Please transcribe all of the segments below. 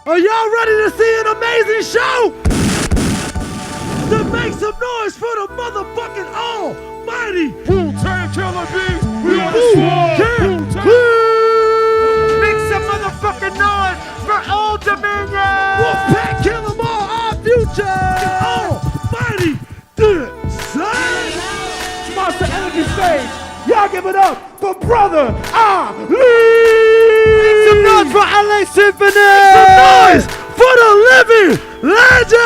Are y'all ready to see an amazing show? Then make some noise for the motherfucking almighty Wu-Tang Killer Bees. We on the swarm. Make some motherfucking noise for Old Dominion. Wolfpack, kill 'em all, our future. Almighty Design. Monster Energy Stage. Y'all give it up for Brother Ali. Make some noise for LA Symphony. Make some noise for the living legend.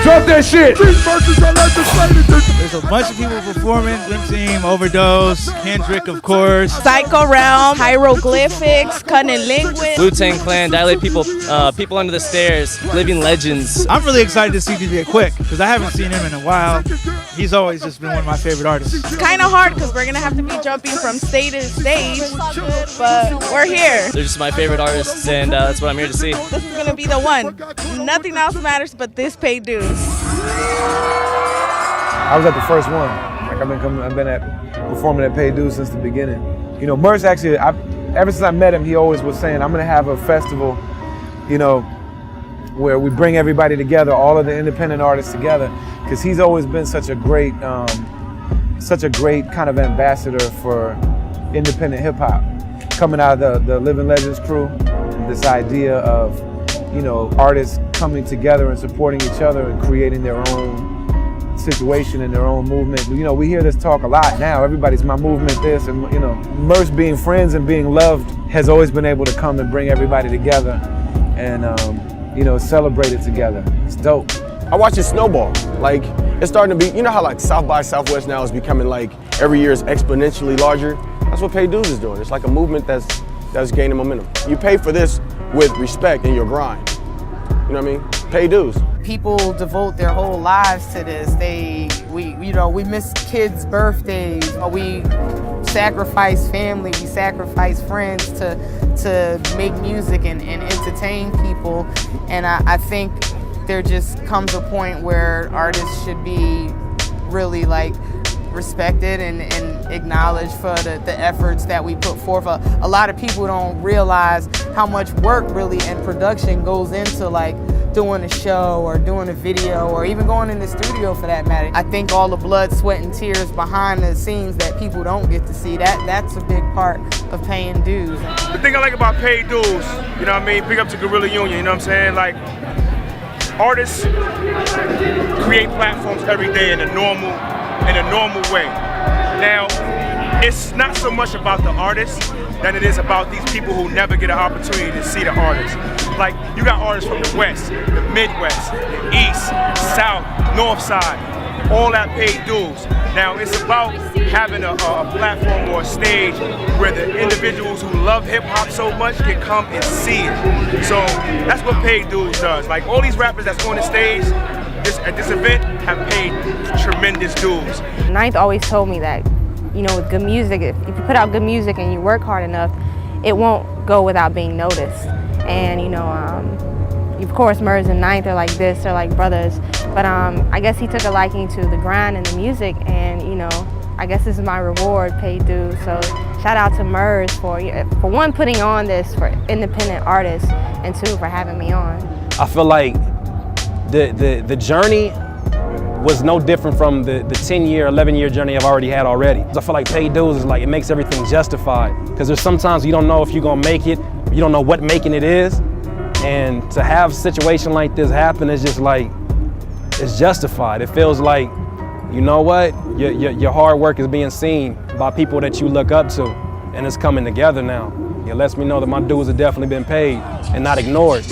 Drop that shit. These verses are legislated. There's a bunch of people performing. Slim Team, Overdose, Kendrick, of course. Psycho Realm, Hieroglyphics, Cunning Linguist. Wu-Tang Clan, Dilate People, People Under the Stairs, Living Legends. I'm really excited to see DJ Quick because I haven't seen him in a while. He's always just been one of my favorite artists. It's kind of hard because we're going to have to be jumping from stage to stage, but we're here. They're just my favorite artists, and that's what I'm here to see. This is going to be the one. Nothing else matters but this paid dues. I was at the first one. Like I've been performing at Paid Dues since the beginning. You know, Merce actually, ever since I met him, he always was saying, I'm gonna have a festival, you know, where we bring everybody together, all of the independent artists together, because he's always been such a great kind of ambassador for independent hip hop. Coming out of the Living Legends crew, this idea of, you know, artists coming together and supporting each other and creating their own situation and their own movement. You know, we hear this talk a lot now. Everybody's my movement this, and you know, Merce being friends and being loved has always been able to come and bring everybody together and you know, celebrate it together. It's dope. I watch it snowball. Like, it's starting to be, you know how like South by Southwest now is becoming like every year is exponentially larger? That's what Paid Dues is doing. It's like a movement that's gaining momentum. You pay for this with respect in your grind. You know what I mean? Pay dues. People devote their whole lives to this. We miss kids' birthdays. We sacrifice family. We sacrifice friends to make music and entertain people. And I think there just comes a point where artists should be really like respected and acknowledged for the efforts that we put forth. A lot of people don't realize how much work really and production goes into like doing a show or doing a video or even going in the studio for that matter. I think all the blood, sweat, and tears behind the scenes that people don't get to see, that's a big part of paying dues. The thing I like about Paid Dues, you know what I mean? Big up to Guerrilla Union, you know what I'm saying? Like, artists create platforms every day in a normal way. Now, it's not so much about the artists than it is about these people who never get an opportunity to see the artists. Like, you got artists from the West, the Midwest, the East, South, North Side, all that Paid Dues. Now, it's about having a platform or a stage where the individuals who love hip hop so much can come and see it. So that's what Paid Dues does. Like, all these rappers that's on the stage at this event have paid tremendous dues. Ninth always told me that, you know, with good music, if you put out good music and you work hard enough, it won't go without being noticed. And you know, of course, Merz and Ninth are like this, they're like brothers. But I guess he took a liking to the grind and the music, and you know, I guess this is my reward, Paid Dues. So shout out to Merz for one, putting on this for independent artists, and two, for having me on. I feel like the journey was no different from the 10-year, 11-year journey I've already had already. I feel like Paid Dues is like, it makes everything justified. Because there's sometimes you don't know if you're gonna make it, you don't know what making it is. And to have a situation like this happen is just like, it's justified. It feels like, you know what, your hard work is being seen by people that you look up to, and it's coming together now. It lets me know that my dues have definitely been paid and not ignored.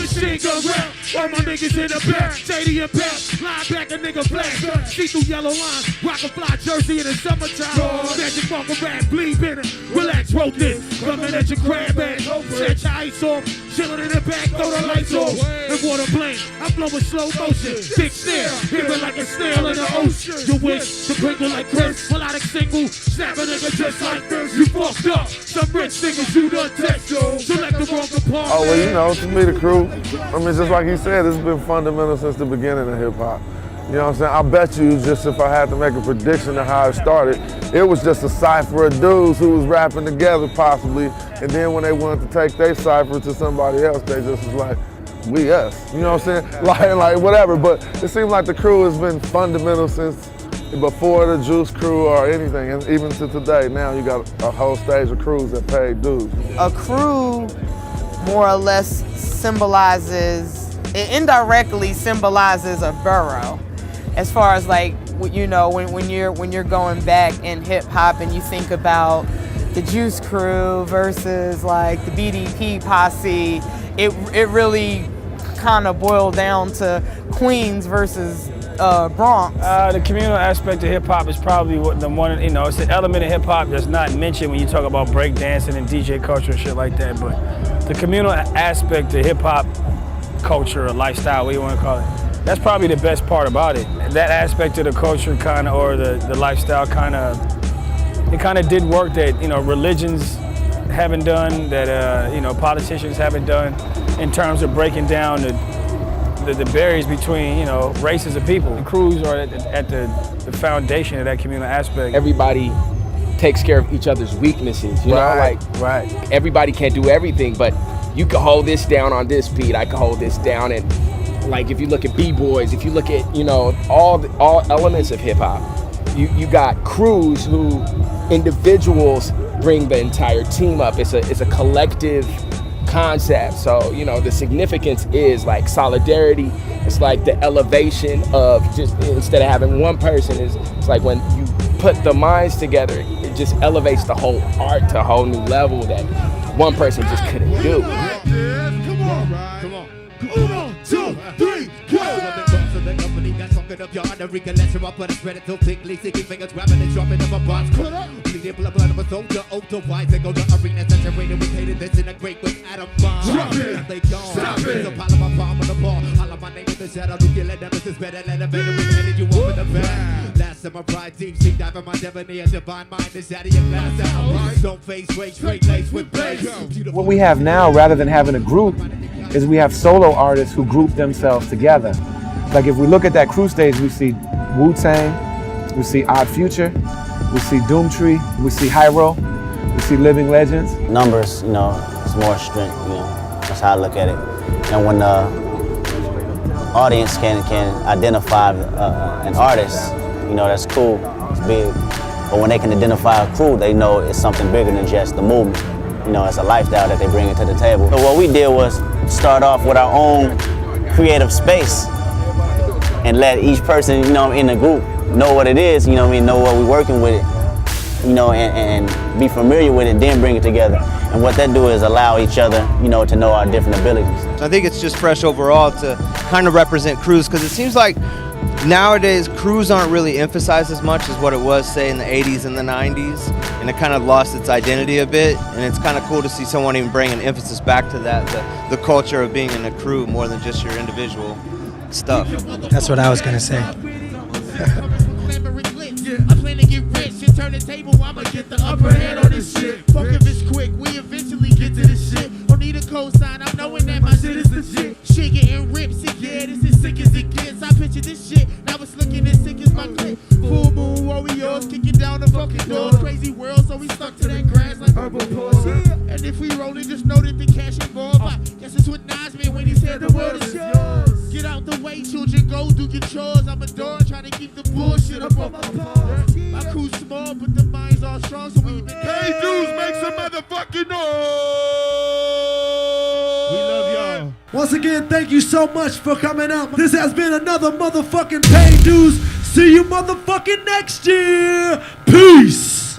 All my niggas in the back, shady and back, line back a nigga black, see through yellow lines, rock a fly jersey in the summertime, magic marker rap, bleed in it, relax, roll this, coming at your crab ass, set your ice off, chillin' in the back, throw the lights off, and water blame, I'm blowing slow motion, big stare, hearing like a snail in the ocean, you wish to crinkle like Chris, melodic single, snap a nigga just like this, you fucked up, some rich niggas you done text, select the wrong compartment. Oh, well, you know, to me, the crew, I mean, just like he said, it's been fundamental since the beginning of hip hop. You know what I'm saying? I bet you just if I had to make a prediction of how it started, it was just a cipher of dudes who was rapping together possibly, and then when they wanted to take their cipher to somebody else, they just was like, we us. You know what I'm saying? Like whatever, but it seems like the crew has been fundamental since before the Juice Crew or anything, and even to today. Now you got a whole stage of crews that paid dues. A crew more or less symbolizes, it indirectly symbolizes a borough. As far as like, you know, when you're going back in hip hop and you think about the Juice Crew versus like the BDP posse, it really kind of boiled down to Queens versus Bronx. The communal aspect of hip hop is probably the one, you know, it's an element of hip hop that's not mentioned when you talk about break dancing and DJ culture and shit like that. But the communal aspect of hip hop culture or lifestyle, what you want to call it, that's probably the best part about it. That aspect of the culture kind of, or the lifestyle kind of, it kind of did work that, you know, religions haven't done, that, you know, politicians haven't done in terms of breaking down the barriers between, you know, races of people. The crews are at the foundation of that communal aspect. Everybody takes care of each other's weaknesses, you know, like everybody can't do everything, but you can hold this down on this beat, I can hold this down, and like if you look at B-boys, if you look at, you know, all elements of hip hop, you got crews who individuals bring the entire team up. It's a collective concept. So, you know, the significance is like solidarity. It's like the elevation of just, instead of having one person, it's like when you put the minds together, it just elevates the whole art to a whole new level that one person just couldn't do. Come on. 1, 2, 3, go! Up your artery, cholesterol, but it's ready to thickly, sticky fingers grabbing and dropping up a box. Bleeding blood of a soldier, ultra wide, they go to arena, saturated with hated, this in a great with atom bomb. Drop it! They gone. Stop it! So pile of my palm on the ball, holler my name in the shadow, do you let them, this is better, let them better, we headed you over the back. Last of my pride, deep sea diving, my debonair, divine mind is out of your glass out. Don't face rage, straight lace with blaze. What we have now, rather than having a group, is we have solo artists who group themselves together. Like if we look at that crew stage, we see Wu-Tang, we see Odd Future, we see Doomtree, we see Hyro, we see Living Legends. Numbers, you know, it's more strength, you know, that's how I look at it. And when the audience can identify an artist, you know, that's cool, it's big. But when they can identify a crew, they know it's something bigger than just the movement. You know, it's a lifestyle that they bring into the table. So what we did was start off with our own creative space and let each person, you know, in the group know what it is, you know what I mean, know what we're working with it, you know, and be familiar with it, then bring it together. And what that do is allow each other, you know, to know our different abilities. I think it's just fresh overall to kind of represent crews, because it seems like nowadays crews aren't really emphasized as much as what it was, say, in the 80s and the 90s, and it kind of lost its identity a bit, and it's kind of cool to see someone even bring an emphasis back to that, the culture of being in a crew more than just your individual stuff. That's what I was gonna say. I plan to get rich and turn the table, I'ma get the upper hand on this shit. Fuck if it's quick, we eventually get to this shit. Don't need a cosign, I'm knowing that my shit is legit. Shit getting ripped, sick, yeah, this is sick as it gets. I picture this shit, now it's looking as sick as my clip. Full moon warriors, kicking down the fucking doors. Crazy world, so we stuck to that grass like herbal pause. And if we rollin', just know that the cash involved. I guess it's what Nas meant when he said the world is yours. Get out the way, children, go do your chores. I'm a dog trying to keep the bullshit up on my paws. My crew's small, but the mind's all strong, so we been Pay dues, make some motherfucking noise! We love y'all. Once again, thank you so much for coming out. This has been another motherfucking Pay Dues. See you motherfucking next year. Peace!